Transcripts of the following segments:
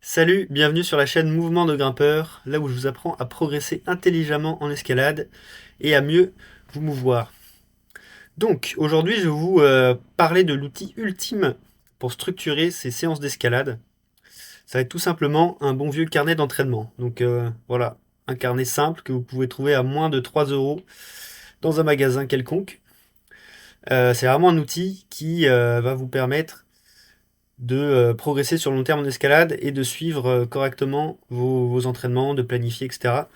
Salut, bienvenue sur la chaîne Mouvement de Grimpeur, là où je vous apprends à progresser intelligemment en escalade et à mieux vous mouvoir. Donc, aujourd'hui, je vais vous parler de l'outil ultime pour structurer ces séances d'escalade. Ça va être tout simplement un bon vieux carnet d'entraînement. Donc voilà, un carnet simple que vous pouvez trouver à moins de 3 euros dans un magasin quelconque. C'est vraiment un outil qui va vous permettre de progresser sur le long terme en escalade et de suivre correctement vos entraînements, de planifier, etc.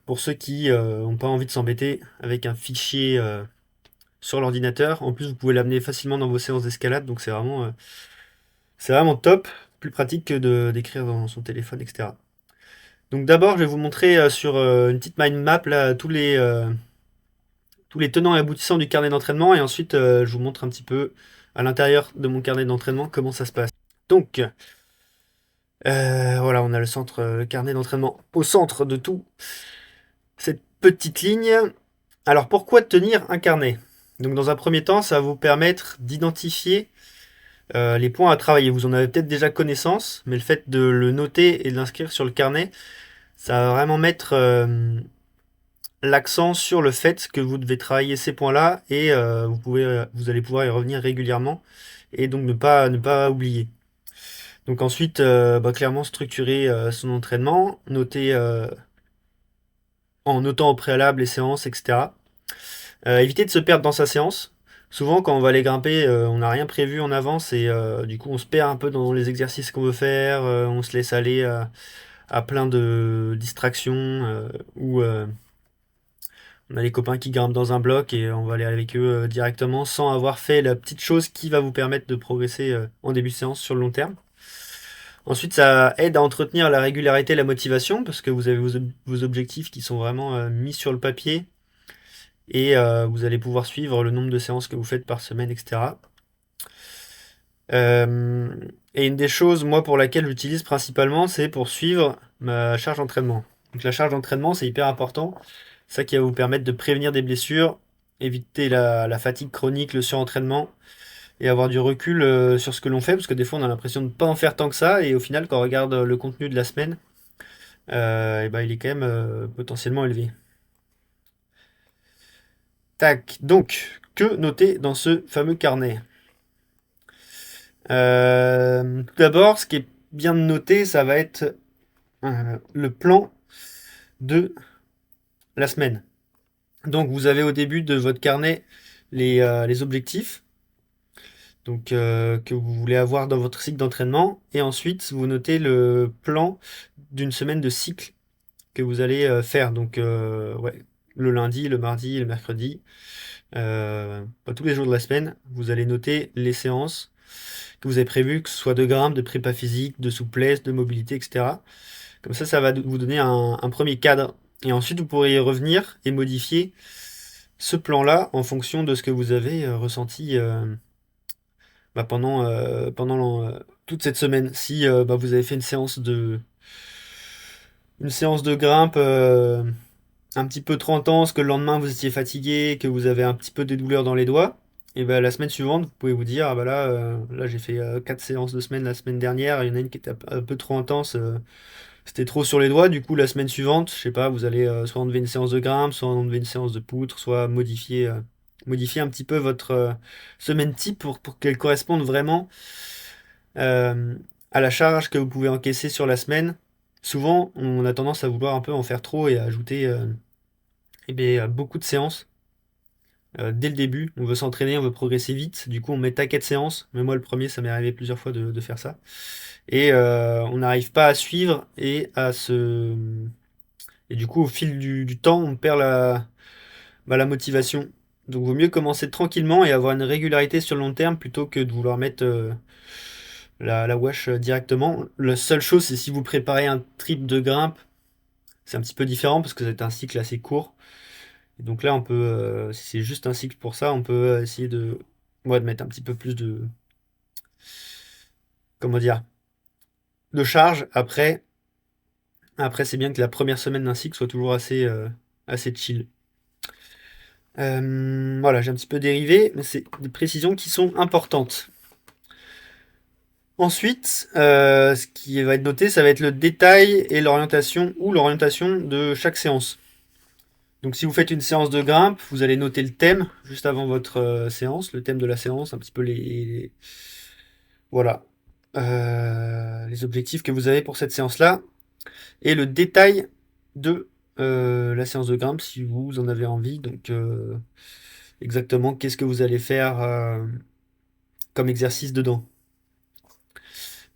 Pour ceux qui n'ont pas envie de s'embêter avec un fichier sur l'ordinateur, en plus vous pouvez l'amener facilement dans vos séances d'escalade, donc c'est vraiment top, plus pratique que d'écrire dans son téléphone, etc. Donc d'abord, je vais vous montrer sur une petite mind map là, tous les tenants et aboutissants du carnet d'entraînement, et ensuite je vous montre un petit peu à l'intérieur de mon carnet d'entraînement comment ça se passe. Donc, voilà, on a le centre, le carnet d'entraînement au centre de tout cette petite ligne. Alors pourquoi tenir un carnet? Donc dans un premier temps, ça va vous permettre d'identifier les points à travailler. Vous en avez peut-être déjà connaissance, mais le fait de le noter et de l'inscrire sur le carnet, ça va vraiment mettre l'accent sur le fait que vous devez travailler ces points-là et vous allez pouvoir y revenir régulièrement et donc ne pas oublier. Donc ensuite, clairement structurer son entraînement, noter en notant au préalable les séances, etc. Éviter de se perdre dans sa séance. Souvent, quand on va aller grimper, on n'a rien prévu en avance et du coup, on se perd un peu dans les exercices qu'on veut faire. On se laisse aller à plein de distractions ou on a les copains qui grimpent dans un bloc et on va aller avec eux directement sans avoir fait la petite chose qui va vous permettre de progresser en début de séance sur le long terme. Ensuite, ça aide à entretenir la régularité et la motivation parce que vous avez vos objectifs qui sont vraiment mis sur le papier et vous allez pouvoir suivre le nombre de séances que vous faites par semaine, etc. Euh, et une des choses, moi, pour laquelle j'utilise principalement, c'est pour suivre ma charge d'entraînement. Donc la charge d'entraînement, c'est hyper important. C'est ça qui va vous permettre de prévenir des blessures, éviter la fatigue chronique, le surentraînement, et avoir du recul sur ce que l'on fait, parce que des fois, on a l'impression de ne pas en faire tant que ça, et au final, quand on regarde le contenu de la semaine, et ben, il est quand même potentiellement élevé. Tac, donc, que noter dans ce fameux carnet? Tout d'abord, ce qui est bien de noter, ça va être le plan de la semaine. Donc, vous avez au début de votre carnet les objectifs donc, que vous voulez avoir dans votre cycle d'entraînement. Et ensuite, vous notez le plan d'une semaine de cycle que vous allez faire. Donc, ouais, le lundi, le mardi, le mercredi, pas tous les jours de la semaine, vous allez noter les séances que vous avez prévues, que ce soit de grimpe, de prépa physique, de souplesse, de mobilité, etc. Comme ça va vous donner un premier cadre. Et ensuite, vous pourrez y revenir et modifier ce plan-là en fonction de ce que vous avez ressenti pendant toute cette semaine. Si vous avez fait une séance de grimpe un petit peu trop intense, que le lendemain vous étiez fatigué, que vous avez un petit peu des douleurs dans les doigts, et ben la semaine suivante, vous pouvez vous dire, ah bah là j'ai fait 4 séances de semaine la semaine dernière, il y en a une qui était un peu trop intense, c'était trop sur les doigts, du coup la semaine suivante, je sais pas, vous allez soit enlever une séance de grimpe, soit enlever une séance de poutre, soit modifier un petit peu votre semaine type pour qu'elle corresponde vraiment euh, à la charge que vous pouvez encaisser sur la semaine. Souvent, on a tendance à vouloir un peu en faire trop et à ajouter beaucoup de séances dès le début. On veut s'entraîner, on veut progresser vite. Du coup, on met taquet de séances. Mais moi, le premier, ça m'est arrivé plusieurs fois de faire ça. Et on n'arrive pas à suivre et du coup, au fil du temps, on perd la motivation. Donc, vaut mieux commencer tranquillement et avoir une régularité sur le long terme plutôt que de vouloir mettre la wash directement. La seule chose, c'est si vous préparez un trip de grimpe, c'est un petit peu différent parce que c'est un cycle assez court. Et donc là, si c'est juste un cycle pour ça, on peut essayer de mettre un petit peu plus comment dire, de charge. Après, c'est bien que la première semaine d'un cycle soit toujours assez chill. Voilà, j'ai un petit peu dérivé, mais c'est des précisions qui sont importantes. Ensuite, ce qui va être noté, ça va être le détail et l'orientation ou l'orientation de chaque séance. Donc si vous faites une séance de grimpe, vous allez noter le thème juste avant votre séance, le thème de la séance, un petit peu voilà, les objectifs que vous avez pour cette séance-là, et le détail de la séance de grimpe si vous en avez envie. Donc exactement qu'est-ce que vous allez faire comme exercice dedans.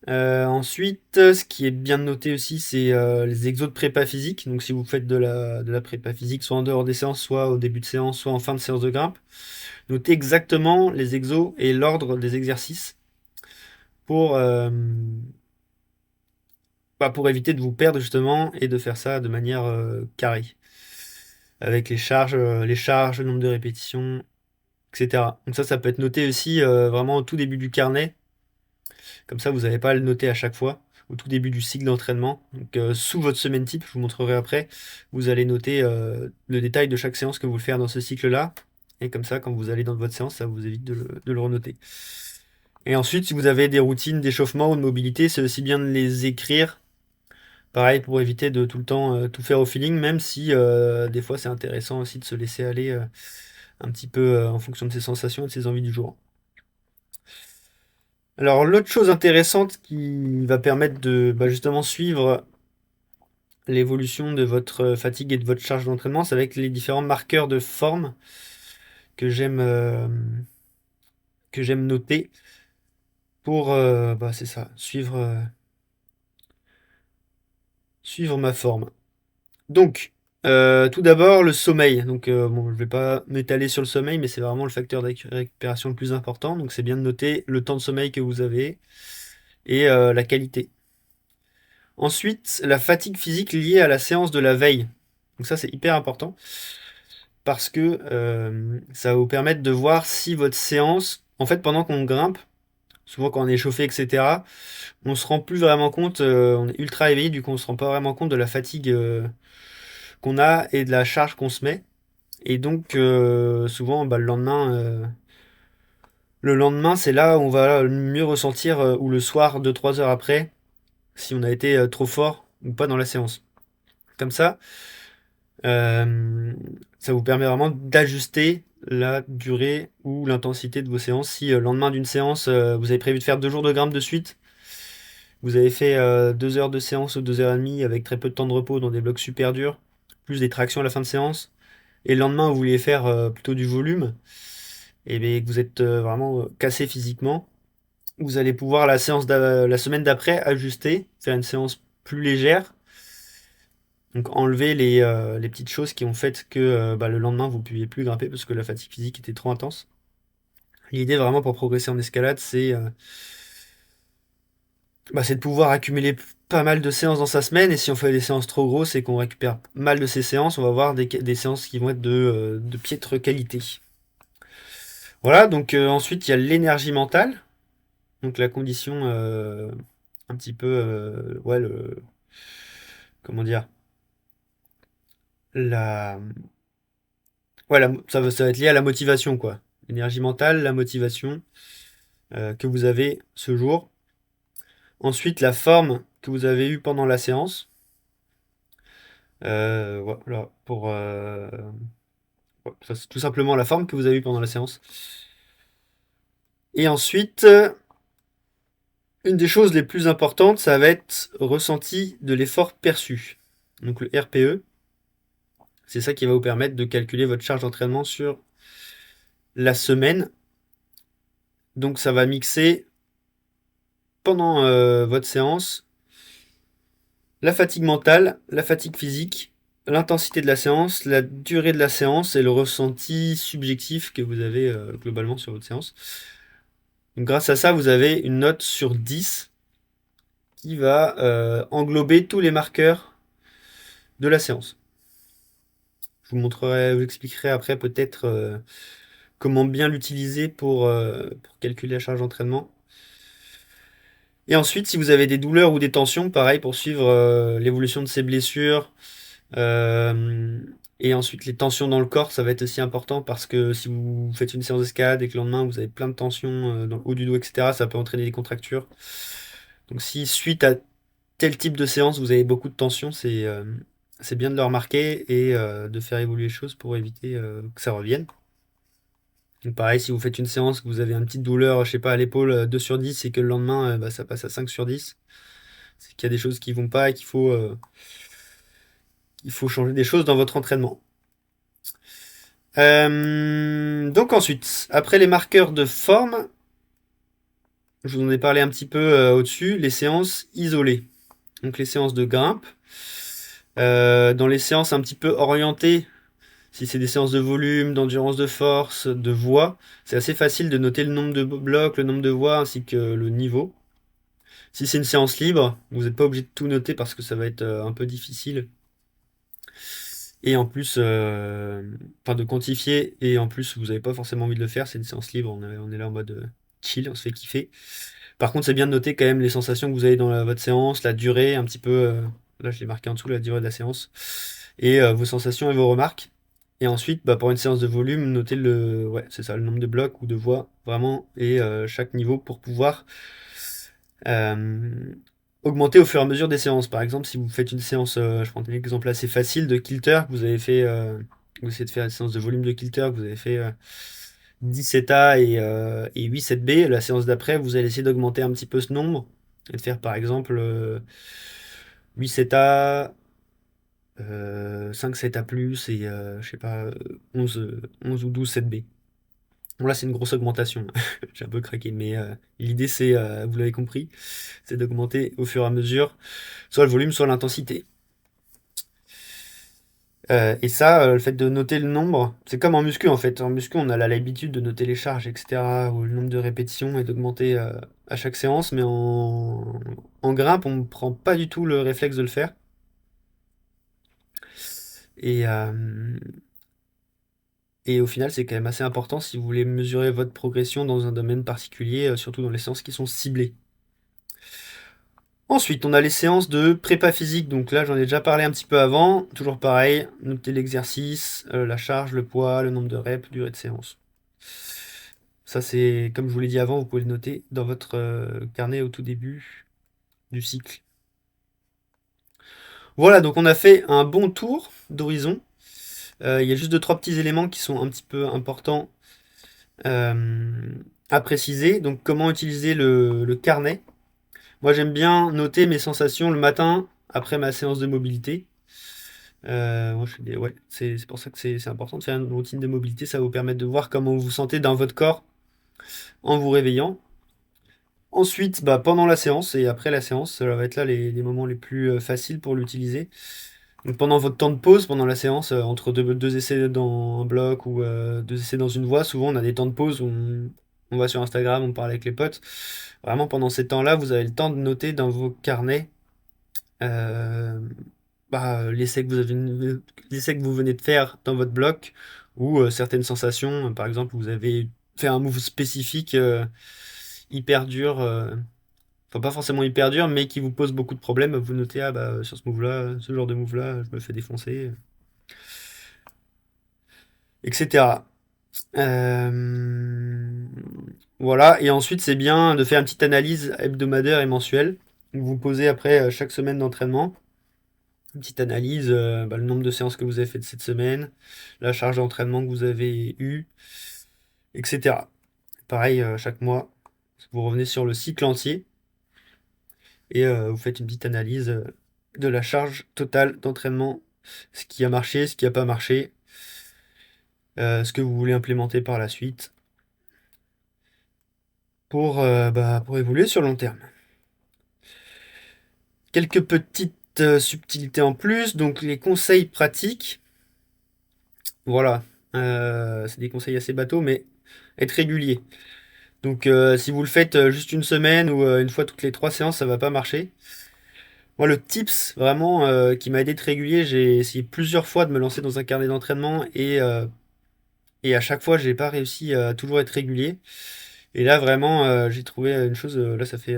Ensuite, ce qui est bien noté aussi, c'est les exos de prépa physique. Donc si vous faites de la prépa physique, soit en dehors des séances, soit au début de séance, soit en fin de séance de grimpe, notez exactement les exos et l'ordre des exercices pour, pour éviter de vous perdre justement et de faire ça de manière carrée. Avec les charges, le nombre de répétitions, etc. Donc ça peut être noté aussi vraiment au tout début du carnet. Comme ça, vous n'avez pas à le noter à chaque fois, au tout début du cycle d'entraînement. Donc, sous votre semaine type, je vous montrerai après, vous allez noter le détail de chaque séance que vous faites dans ce cycle-là. Et comme ça, quand vous allez dans votre séance, ça vous évite de le renoter. Et ensuite, si vous avez des routines d'échauffement ou de mobilité, c'est aussi bien de les écrire. Pareil, pour éviter de tout le temps tout faire au feeling, même si des fois c'est intéressant aussi de se laisser aller un petit peu en fonction de ses sensations et de ses envies du jour. Alors l'autre chose intéressante qui va permettre de justement suivre l'évolution de votre fatigue et de votre charge d'entraînement, c'est avec les différents marqueurs de forme que j'aime noter pour c'est ça, suivre ma forme. Donc tout d'abord le sommeil. Donc bon, je vais pas m'étaler sur le sommeil, mais c'est vraiment le facteur de récupération le plus important. Donc c'est bien de noter le temps de sommeil que vous avez et la qualité. Ensuite, la fatigue physique liée à la séance de la veille. Donc ça, c'est hyper important parce que ça va vous permettre de voir si votre séance, en fait, pendant qu'on grimpe, souvent quand on est chauffé, etc., on se rend plus vraiment compte, on est ultra éveillé, du coup, on se rend pas vraiment compte de la fatigue qu'on a et de la charge qu'on se met. Et donc, souvent, le lendemain, c'est là où on va le mieux ressentir, ou le soir, 2-3 heures après, si on a été trop fort ou pas dans la séance. Comme Euh, ça vous permet vraiment d'ajuster la durée ou l'intensité de vos séances. Si le lendemain d'une séance, vous avez prévu de faire 2 jours de grimpe de suite, vous avez fait 2 heures de séance ou 2 heures et demie avec très peu de temps de repos dans des blocs super durs, plus des tractions à la fin de séance, et le lendemain vous vouliez faire plutôt du volume, et bien que vous êtes vraiment cassé physiquement, vous allez pouvoir la semaine d'après ajuster, faire une séance plus légère. Donc enlever les petites choses qui ont fait que le lendemain vous ne pouviez plus grimper parce que la fatigue physique était trop intense. L'idée vraiment pour progresser en escalade, c'est de pouvoir accumuler pas mal de séances dans sa semaine. Et si on fait des séances trop grosses et qu'on récupère mal de ces séances, on va avoir des séances qui vont être de piètre qualité. Voilà, donc ensuite il y a l'énergie mentale. Donc la condition un petit peu, comment dire, la, ça va être lié à la motivation, quoi. L'énergie mentale, la motivation que vous avez ce jour. Ensuite, la forme que vous avez eue pendant la séance. Voilà, ça, c'est tout simplement la forme que vous avez eue pendant la séance. Et ensuite, une des choses les plus importantes, ça va être ressenti de l'effort perçu. Donc le RPE, c'est ça qui va vous permettre de calculer votre charge d'entraînement sur la semaine. Donc ça va mixer pendant votre séance la fatigue mentale, la fatigue physique, l'intensité de la séance, la durée de la séance et le ressenti subjectif que vous avez globalement sur votre séance. Donc, grâce à ça, vous avez une note sur 10 qui va englober tous les marqueurs de la séance. Je vous expliquerai après peut-être comment bien l'utiliser pour calculer la charge d'entraînement. Et ensuite, si vous avez des douleurs ou des tensions, pareil pour suivre l'évolution de ces blessures, Et ensuite, les tensions dans le corps, ça va être aussi important parce que si vous faites une séance d'escalade et que le lendemain vous avez plein de tensions dans le haut du dos, etc., ça peut entraîner des contractures. Donc si suite à tel type de séance vous avez beaucoup de tensions, c'est bien de le remarquer et de faire évoluer les choses pour éviter que ça revienne. Donc pareil, si vous faites une séance, que vous avez une petite douleur, je sais pas, à l'épaule 2 sur 10 et que le lendemain bah, ça passe à 5 sur 10, c'est qu'il y a des choses qui vont pas et qu'il faut changer des choses dans votre entraînement. Donc ensuite, après les marqueurs de forme, je vous en ai parlé un petit peu au-dessus, les séances isolées. Donc les séances de grimpe. Dans les séances un petit peu orientées, si c'est des séances de volume, d'endurance de force, de voix, c'est assez facile de noter le nombre de blocs, le nombre de voix ainsi que le niveau. Si c'est une séance libre, vous n'êtes pas obligé de tout noter parce que ça va être un peu difficile. Et en plus, enfin de quantifier, et en plus vous n'avez pas forcément envie de le faire, c'est une séance libre, on est là en mode chill, on se fait kiffer. Par contre, c'est bien de noter quand même les sensations que vous avez dans votre séance, la durée, un petit peu, là je l'ai marqué en dessous, la durée de la séance, et vos sensations et vos remarques. Et ensuite, bah, pour une séance de volume, notez ouais, c'est ça, le nombre de blocs ou de voix, vraiment, et chaque niveau pour pouvoir euh, augmenter au fur et à mesure des séances. Par exemple, si vous faites une séance, je prends un exemple assez facile de kilter, que vous avez fait, vous essayez de faire une séance de volume de kilter, que vous avez fait 10 CETA et 8 7B, la séance d'après, vous allez essayer d'augmenter un petit peu ce nombre et de faire par exemple 8 CETA, 5 CETA plus et je sais pas, 11 ou 12 7B. Bon, là, c'est une grosse augmentation. J'ai un peu craqué, mais l'idée, c'est, vous l'avez compris, c'est d'augmenter au fur et à mesure soit le volume, soit l'intensité. Et ça, le fait de noter le nombre, c'est comme en muscu en fait. En muscu, on a l'habitude de noter les charges, etc., ou le nombre de répétitions et d'augmenter à chaque séance, mais en grimpe, on ne prend pas du tout le réflexe de le faire. Et, et au final, c'est quand même assez important si vous voulez mesurer votre progression dans un domaine particulier, surtout dans les séances qui sont ciblées. Ensuite, on a les séances de prépa physique. Donc là, j'en ai déjà parlé un petit peu avant. Toujours pareil, noter l'exercice, la charge, le poids, le nombre de reps, durée de séance. Ça, c'est, comme je vous l'ai dit avant, vous pouvez le noter dans votre carnet au tout début du cycle. Voilà, donc on a fait un bon tour d'horizon. Il y a juste deux, trois petits éléments qui sont un petit peu importants euh, à préciser. Donc, comment utiliser le carnet. Moi, j'aime bien noter mes sensations le matin après ma séance de mobilité. Moi, ouais, c'est pour ça que c'est important de faire une routine de mobilité. Ça va vous permettre de voir comment vous vous sentez dans votre corps en vous réveillant. Ensuite, bah, pendant la séance et après la séance, ça va être là les moments les plus faciles pour l'utiliser. Donc pendant votre temps de pause, pendant la séance, entre deux essais dans un bloc ou deux essais dans une voie, souvent on a des temps de pause où on va sur Instagram, on parle avec les potes. Vraiment, pendant ces temps-là, vous avez le temps de noter dans vos carnets euh, bah, l'essai que vous venez de faire dans votre bloc ou certaines sensations. Par exemple, vous avez fait un move spécifique hyper dur. Enfin, pas forcément hyper dur, mais qui vous pose beaucoup de problèmes, vous notez, ah bah, sur ce move-là, ce genre de move-là, je me fais défoncer, etc. Euh, Voilà, et ensuite, c'est bien de faire une petite analyse hebdomadaire et mensuelle. Vous vous posez après chaque semaine d'entraînement, une petite analyse, bah, le nombre de séances que vous avez faites cette semaine, la charge d'entraînement que vous avez eue, etc. Pareil, chaque mois, vous revenez sur le cycle entier et vous faites une petite analyse de la charge totale d'entraînement, ce qui a marché, ce qui n'a pas marché, ce que vous voulez implémenter par la suite pour évoluer sur le long terme. Quelques petites subtilités en plus, donc les conseils pratiques, voilà, c'est des conseils assez bateaux, mais être régulier. Donc si vous le faites juste une semaine ou une fois toutes les 3 séances, ça va pas marcher. Moi, le tips vraiment qui m'a aidé de régulier, j'ai essayé plusieurs fois de me lancer dans un carnet d'entraînement et à chaque fois, j'ai pas réussi à toujours être régulier. Et là, vraiment, j'ai trouvé une chose. Là, ça fait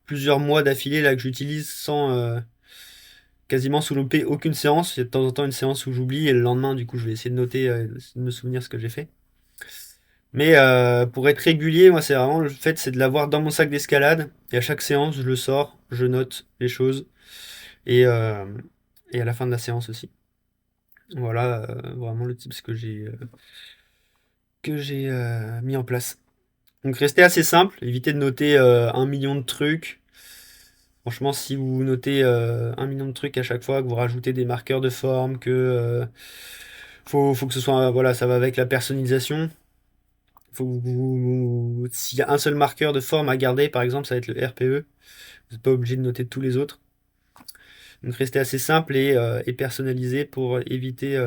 plusieurs mois d'affilée là que j'utilise quasiment sous louper aucune séance. Il y a de temps en temps une séance où j'oublie et le lendemain, du coup, je vais essayer de noter, de me souvenir ce que j'ai fait. Mais pour être régulier, moi, c'est vraiment le fait, c'est de l'avoir dans mon sac d'escalade. Et à chaque séance, je le sors, je note les choses. Et, euh, et à la fin de la séance aussi. Voilà, vraiment le tips que j'ai mis en place. Donc restez assez simple, évitez de noter 1 million de trucs. Franchement, si vous notez 1 million de trucs à chaque fois, que vous rajoutez des marqueurs de forme, faut que ce soit, voilà, ça va avec la personnalisation. S'il y a un seul marqueur de forme à garder, par exemple, ça va être le RPE. Vous n'êtes pas obligé de noter tous les autres. Donc restez assez simple et personnalisé pour éviter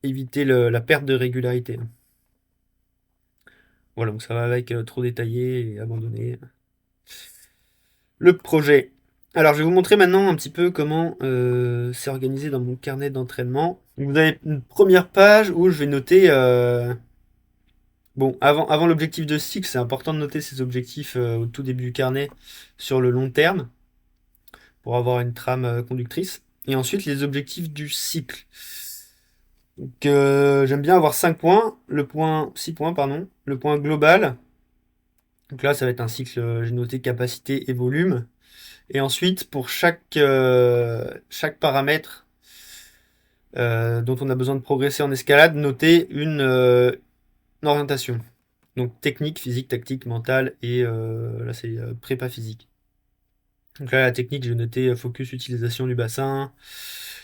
la perte de régularité. Voilà, donc ça va avec trop détaillé et abandonné le projet. Alors, je vais vous montrer maintenant un petit peu comment c'est organisé dans mon carnet d'entraînement. Vous avez une première page où je vais noter. Bon, avant l'objectif de cycle, c'est important de noter ces objectifs au tout début du carnet sur le long terme pour avoir une trame conductrice. Et ensuite, les objectifs du cycle. Donc, j'aime bien avoir 5 points. 6 points, pardon. Le point global. Donc là, ça va être un cycle, j'ai noté capacité et volume. Et ensuite, pour chaque paramètre dont on a besoin de progresser en escalade, noter une orientation. Donc technique, physique, tactique, mentale et là c'est prépa physique. Donc là la technique, j'ai noté focus, utilisation du bassin,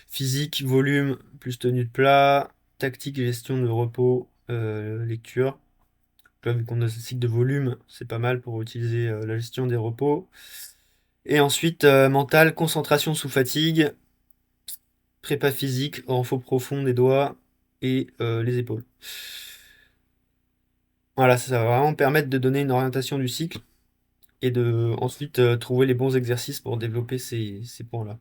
physique, volume, plus tenue de plat, tactique, gestion de repos, lecture. Donc là vu qu'on a ce cycle de volume, c'est pas mal pour utiliser la gestion des repos. Et ensuite mental, concentration sous fatigue, prépa physique, renfort profond des doigts et les épaules. Voilà, ça va vraiment permettre de donner une orientation du cycle et de ensuite trouver les bons exercices pour développer ces points-là.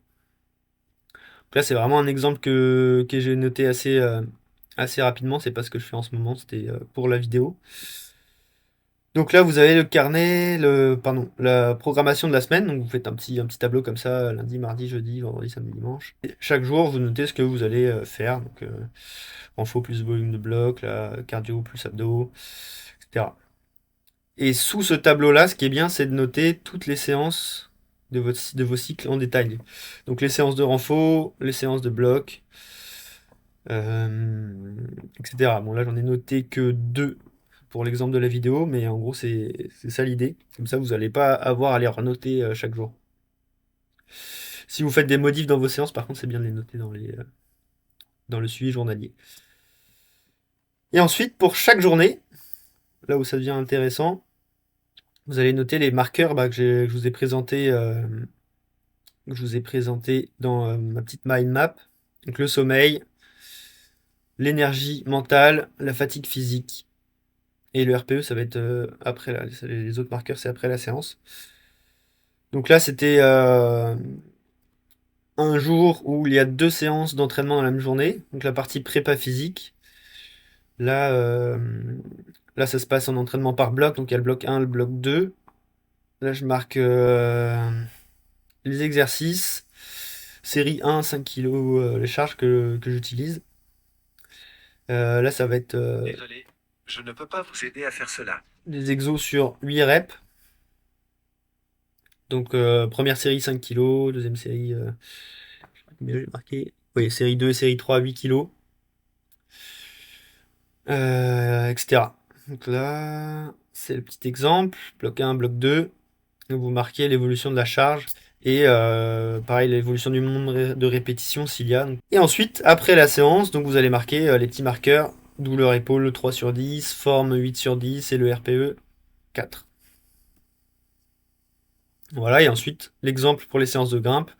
Donc là, c'est vraiment un exemple que j'ai noté assez rapidement. C'est pas ce que je fais en ce moment, c'était pour la vidéo. Donc là, vous avez le carnet, pardon, la programmation de la semaine. Donc vous faites un petit tableau comme ça, lundi, mardi, jeudi, vendredi, samedi, dimanche. Et chaque jour, vous notez ce que vous allez faire. Donc renfo plus volume de bloc, là, cardio plus abdos, etc. Et sous ce tableau-là, ce qui est bien, c'est de noter toutes les séances de vos cycles en détail. Donc les séances de renfo, les séances de bloc, etc. Bon, là, j'en ai noté que 2 pour l'exemple de la vidéo, mais en gros, c'est ça l'idée. Comme ça, vous n'allez pas avoir à les renoter chaque jour. Si vous faites des modifs dans vos séances, par contre, c'est bien de les noter dans le suivi journalier. Et ensuite, pour chaque journée, là où ça devient intéressant, vous allez noter les marqueurs que je vous ai présentés dans ma petite mind map. Donc le sommeil, l'énergie mentale, la fatigue physique. Et le RPE, ça va être après les autres marqueurs, c'est après la séance. Donc là, c'était un jour où il y a 2 séances d'entraînement dans la même journée. Donc la partie prépa physique. Là, là, ça se passe en entraînement par bloc. Donc il y a le bloc 1, le bloc 2. Là, je marque les exercices. Série 1, 5 kg, les charges que j'utilise. Là, ça va être Désolé, je ne peux pas vous aider à faire cela. des exos sur 8 reps. Donc, première série 5 kg, deuxième série, j'ai marqué. Oui, série 2, série 3, 8 kg, etc. Donc là, c'est le petit exemple. Bloc 1, bloc 2. Donc, vous marquez l'évolution de la charge. Et pareil, l'évolution du nombre de répétitions s'il y a. Et ensuite, après la séance, donc vous allez marquer les petits marqueurs. Douleur épaule 3/10, forme 8/10 et le RPE 4. Voilà, et ensuite, l'exemple pour les séances de grimpe.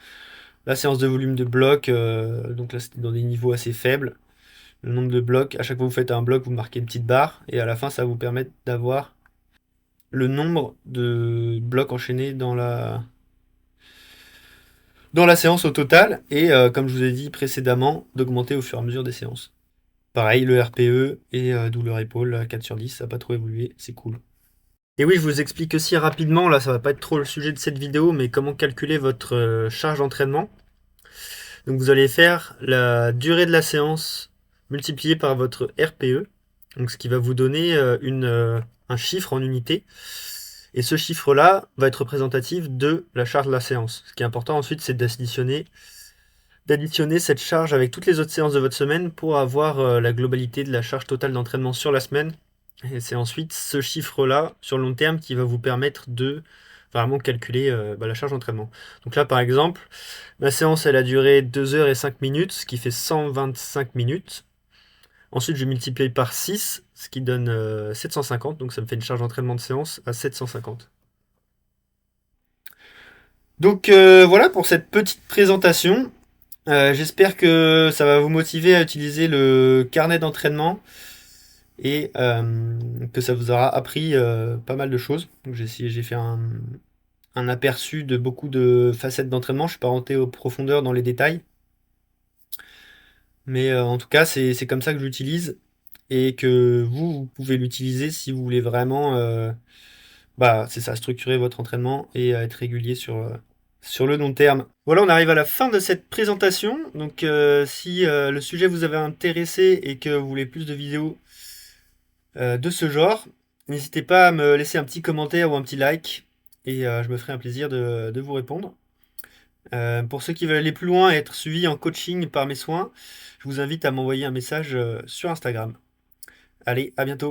La séance de volume de bloc, donc là c'était dans des niveaux assez faibles. Le nombre de blocs, à chaque fois que vous faites un bloc, vous marquez une petite barre, et à la fin, ça va vous permettre d'avoir le nombre de blocs enchaînés dans la séance au total, et comme je vous ai dit précédemment, d'augmenter au fur et à mesure des séances. Pareil, le RPE et douleur épaule, 4/10, ça n'a pas trop évolué, c'est cool. Et oui, je vous explique aussi rapidement, là ça va pas être trop le sujet de cette vidéo, mais comment calculer votre charge d'entraînement. Donc vous allez faire la durée de la séance multipliée par votre RPE, donc ce qui va vous donner un chiffre en unité. Et ce chiffre-là va être représentatif de la charge de la séance. Ce qui est important ensuite, c'est d'additionner cette charge avec toutes les autres séances de votre semaine pour avoir la globalité de la charge totale d'entraînement sur la semaine. Et c'est ensuite ce chiffre-là, sur le long terme, qui va vous permettre de vraiment calculer la charge d'entraînement. Donc là, par exemple, ma séance, elle a duré 2 heures et 5 minutes, ce qui fait 125 minutes. Ensuite, je multiplie par 6, ce qui donne 750. Donc ça me fait une charge d'entraînement de séance à 750. Donc voilà pour cette petite présentation. J'espère que ça va vous motiver à utiliser le carnet d'entraînement et que ça vous aura appris pas mal de choses. Donc j'ai fait un aperçu de beaucoup de facettes d'entraînement. Je suis pas rentré aux profondeurs dans les détails, mais en tout cas c'est comme ça que j'utilise et que vous pouvez l'utiliser si vous voulez vraiment c'est ça, structurer votre entraînement et être régulier sur le long terme. Voilà, on arrive à la fin de cette présentation. Donc, si le sujet vous avait intéressé et que vous voulez plus de vidéos de ce genre, n'hésitez pas à me laisser un petit commentaire ou un petit like et je me ferai un plaisir de vous répondre. Pour ceux qui veulent aller plus loin et être suivis en coaching par mes soins, je vous invite à m'envoyer un message sur Instagram. Allez, à bientôt!